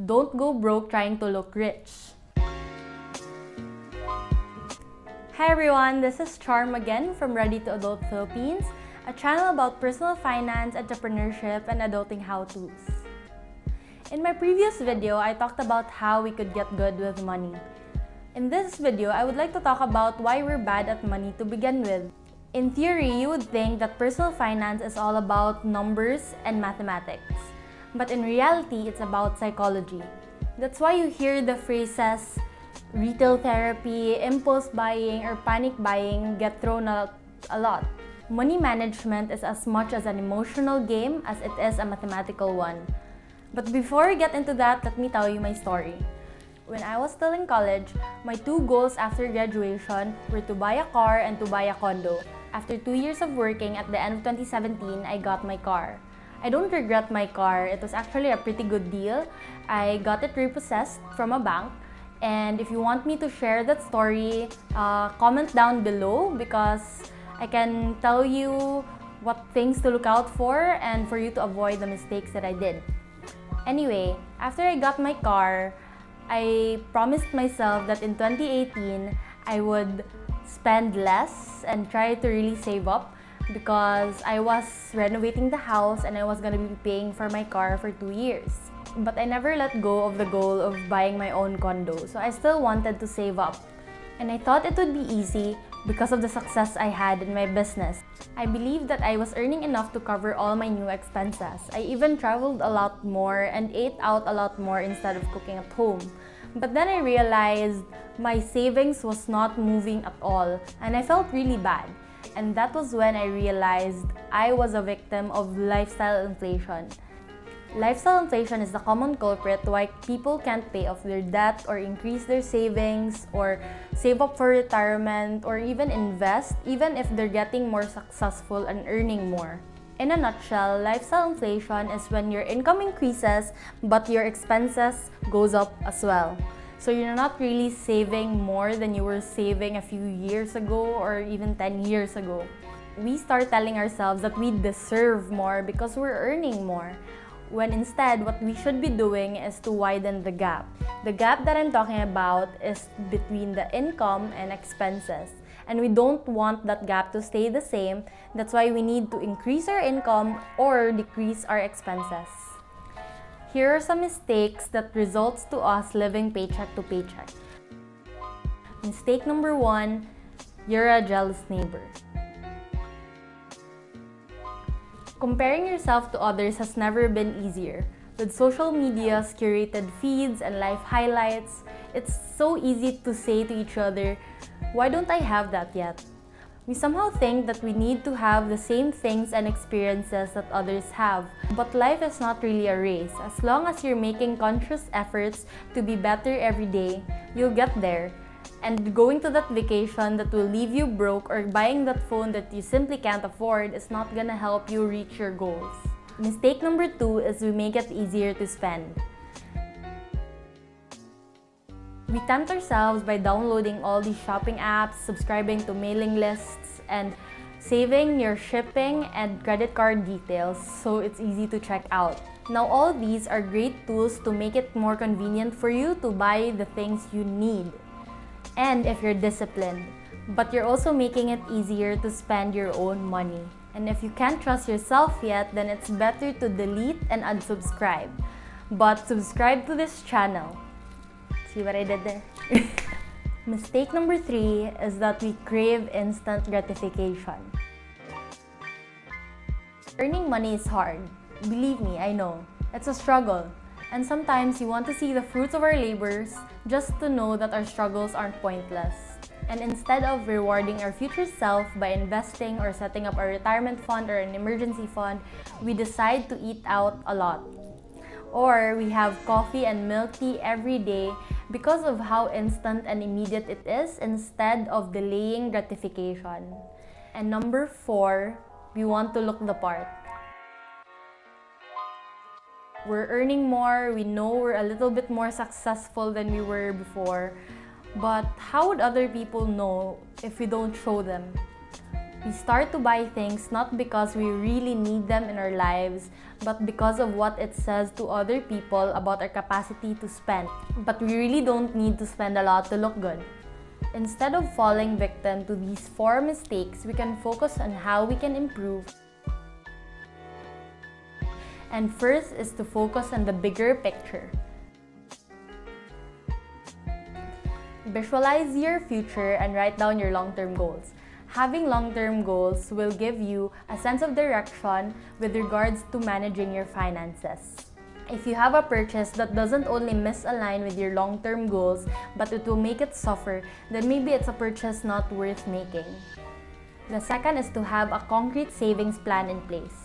Don't go broke trying to look rich. Hi everyone, this is Charm again from Ready to Adult Philippines, a channel about personal finance, entrepreneurship, and adulting how-tos. In my previous video, I talked about how we could get good with money. In this video, I would like to talk about why we're bad at money to begin with. In theory, you would think that personal finance is all about numbers and mathematics. But in reality, it's about psychology. That's why you hear the phrases retail therapy, impulse buying, or panic buying get thrown out a lot. Money management is as much as an emotional game as it is a mathematical one. But before we get into that, let me tell you my story. When I was still in college, my two goals after graduation were to buy a car and to buy a condo. After 2 years of working, at the end of 2017, I got my car. I don't regret my car. It was actually a pretty good deal. I got it repossessed from a bank. And if you want me to share that story, comment down below because I can tell you what things to look out for and for you to avoid the mistakes that I did. Anyway, after I got my car, I promised myself that in 2018, I would spend less and try to really save up because I was renovating the house and I was gonna be paying for my car for 2 years. But I never let go of the goal of buying my own condo, so I still wanted to save up. And I thought it would be easy because of the success I had in my business. I believed that I was earning enough to cover all my new expenses. I even traveled a lot more and ate out a lot more instead of cooking at home. But then I realized my savings was not moving at all and I felt really bad. And that was when I realized I was a victim of lifestyle inflation. Lifestyle inflation is the common culprit why people can't pay off their debt or increase their savings or save up for retirement or even invest even if they're getting more successful and earning more. In a nutshell, lifestyle inflation is when your income increases but your expenses goes up as well. So you're not really saving more than you were saving a few years ago or even 10 years ago. We start telling ourselves that we deserve more because we're earning more, when instead what we should be doing is to widen the gap. The gap that I'm talking about is between the income and expenses. And we don't want that gap to stay the same. That's why we need to increase our income or decrease our expenses. Here are some mistakes that results to us living paycheck to paycheck. Mistake number 1, you're a jealous neighbor. Comparing yourself to others has never been easier. With social media's curated feeds and life highlights, it's so easy to say to each other, "Why don't I have that yet?" We somehow think that we need to have the same things and experiences that others have. But life is not really a race. As long as you're making conscious efforts to be better every day, you'll get there. And going to that vacation that will leave you broke or buying that phone that you simply can't afford is not gonna help you reach your goals. Mistake number 2 is we make it easier to spend. We tempt ourselves by downloading all these shopping apps, subscribing to mailing lists, and saving your shipping and credit card details so it's easy to check out. Now all these are great tools to make it more convenient for you to buy the things you need. And if you're disciplined, but you're also making it easier to spend your own money. And if you can't trust yourself yet, then it's better to delete and unsubscribe. But subscribe to this channel. See what I did there? Mistake number 3 is that we crave instant gratification. Earning money is hard. Believe me, I know. It's a struggle. And sometimes you want to see the fruits of our labors just to know that our struggles aren't pointless. And instead of rewarding our future self by investing or setting up a retirement fund or an emergency fund, we decide to eat out a lot. Or we have coffee and milk tea every day because of how instant and immediate it is instead of delaying gratification. And number 4, we want to look the part. We're earning more, we know we're a little bit more successful than we were before, but how would other people know if we don't show them? We start to buy things not because we really need them in our lives, but because of what it says to other people about our capacity to spend. But we really don't need to spend a lot to look good. Instead of falling victim to these 4 mistakes, we can focus on how we can improve. And first is to focus on the bigger picture. Visualize your future and write down your long-term goals. Having long-term goals will give you a sense of direction with regards to managing your finances. If you have a purchase that doesn't only misalign with your long-term goals, but it will make it suffer, then maybe it's a purchase not worth making. The second is to have a concrete savings plan in place.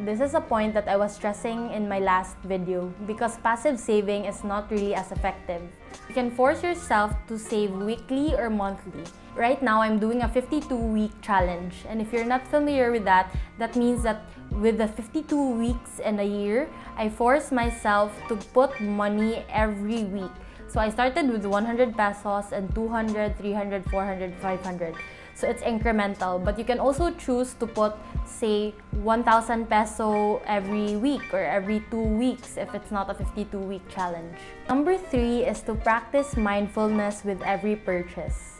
This is a point that I was stressing in my last video because passive saving is not really as effective. You can force yourself to save weekly or monthly. Right now, I'm doing a 52-week challenge, and if you're not familiar with that, that means that with the 52 weeks in a year, I force myself to put money every week. So I started with 100 pesos and 200, 300, 400, 500. So it's incremental, but you can also choose to put, say, 1,000 peso every week or every 2 weeks if it's not a 52-week challenge. Number 3 is to practice mindfulness with every purchase.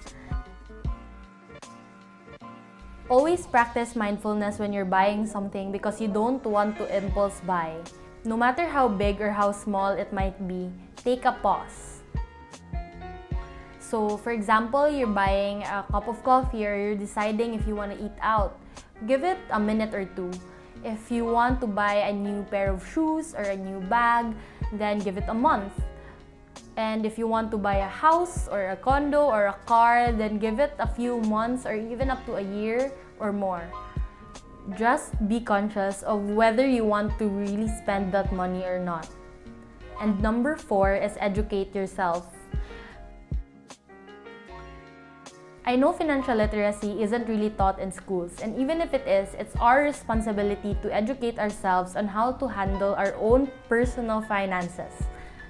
Always practice mindfulness when you're buying something because you don't want to impulse buy. No matter how big or how small it might be, take a pause. So, for example, you're buying a cup of coffee or you're deciding if you want to eat out. Give it a minute or 2. If you want to buy a new pair of shoes or a new bag, then give it a month. And if you want to buy a house or a condo or a car, then give it a few months or even up to a year or more. Just be conscious of whether you want to really spend that money or not. And number 4 is educate yourself. I know financial literacy isn't really taught in schools, and even if it is, it's our responsibility to educate ourselves on how to handle our own personal finances.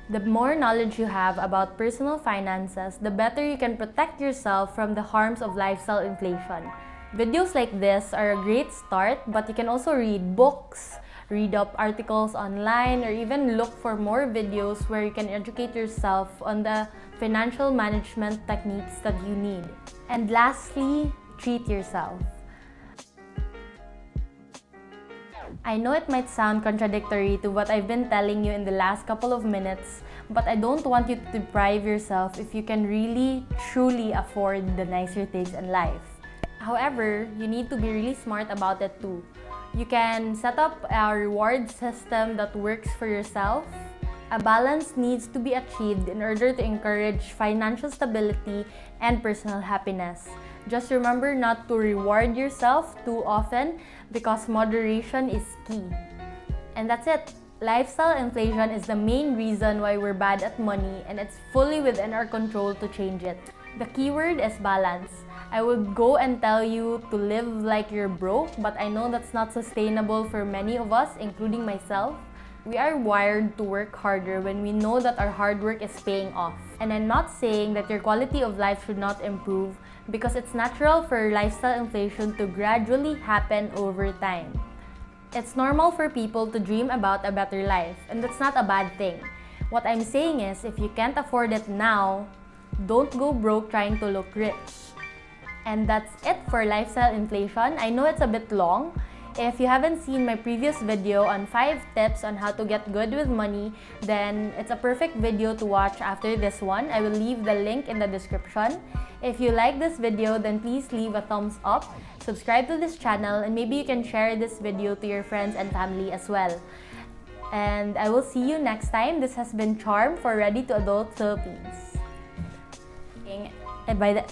The more knowledge you have about personal finances, the better you can protect yourself from the harms of lifestyle inflation. Videos like this are a great start, but you can also read books, read up articles online, or even look for more videos where you can educate yourself on the financial management techniques that you need. And lastly, treat yourself. I know it might sound contradictory to what I've been telling you in the last couple of minutes, but I don't want you to deprive yourself if you can really, truly afford the nicer things in life. However, you need to be really smart about it too. You can set up a reward system that works for yourself. A balance needs to be achieved in order to encourage financial stability and personal happiness. Just remember not to reward yourself too often because moderation is key. And that's it. Lifestyle inflation is the main reason why we're bad at money, and it's fully within our control to change it. The keyword is balance. I would go and tell you to live like you're broke, but I know that's not sustainable for many of us, including myself. We are wired to work harder when we know that our hard work is paying off. And I'm not saying that your quality of life should not improve because it's natural for lifestyle inflation to gradually happen over time. It's normal for people to dream about a better life, and that's not a bad thing. What I'm saying is, if you can't afford it now, don't go broke trying to look rich. And that's it for lifestyle inflation. I know it's a bit long. If you haven't seen my previous video on 5 tips on how to get good with money, then it's a perfect video to watch after this one. I will leave the link in the description. If you like this video, then please leave a thumbs up, subscribe to this channel, and maybe you can share this video to your friends and family as well. And I will see you next time. This has been Charm for Ready to Adult Philippines. And by the